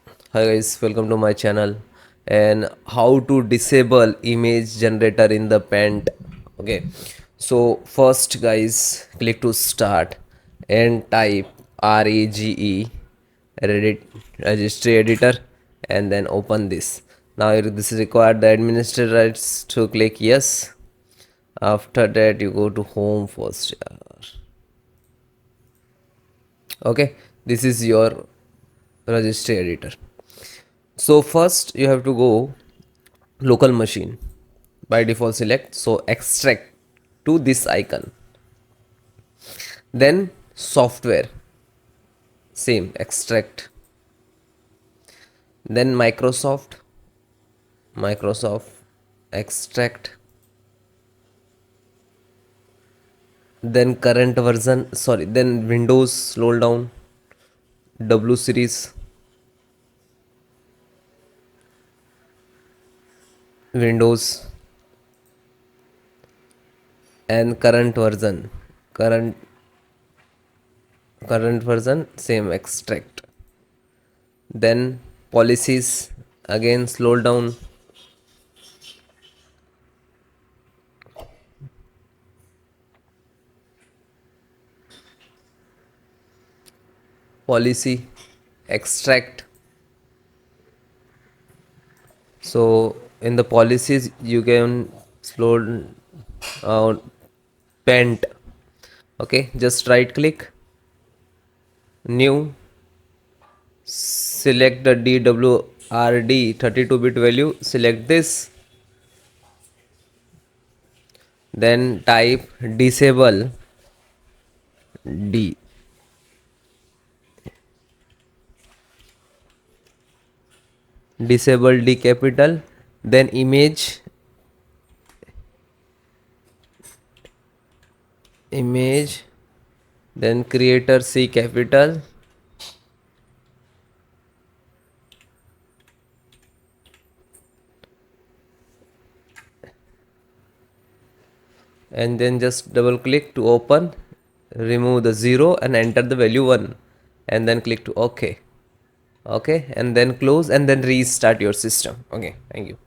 Hi guys, welcome to my channel and how to disable image generator in the paint. Okay, so first guys, click to start and type REGE Reddit registry editor and then open this. Now this is required the administrator rights to click yes. After that you go to home first. Okay, this is your registry editor. So first you have to go local machine. By default select, so extract to this icon. Then software, same extract. Then Microsoft extract. Then current version, sorry, then Windows scroll down, W series, Windows, and current current version, same extract. Then policies, again scroll down, policy, extract. So in the policies you can scroll uh, paint. Okay, just right click, new, select the DWRD 32-bit value, select this, then type disable D, disable D capital, then image, then creator C capital, and then just double click to open, remove the 0 and enter the value 1 and then click to OK. Okay, and then close and then restart your system. Okay, thank you.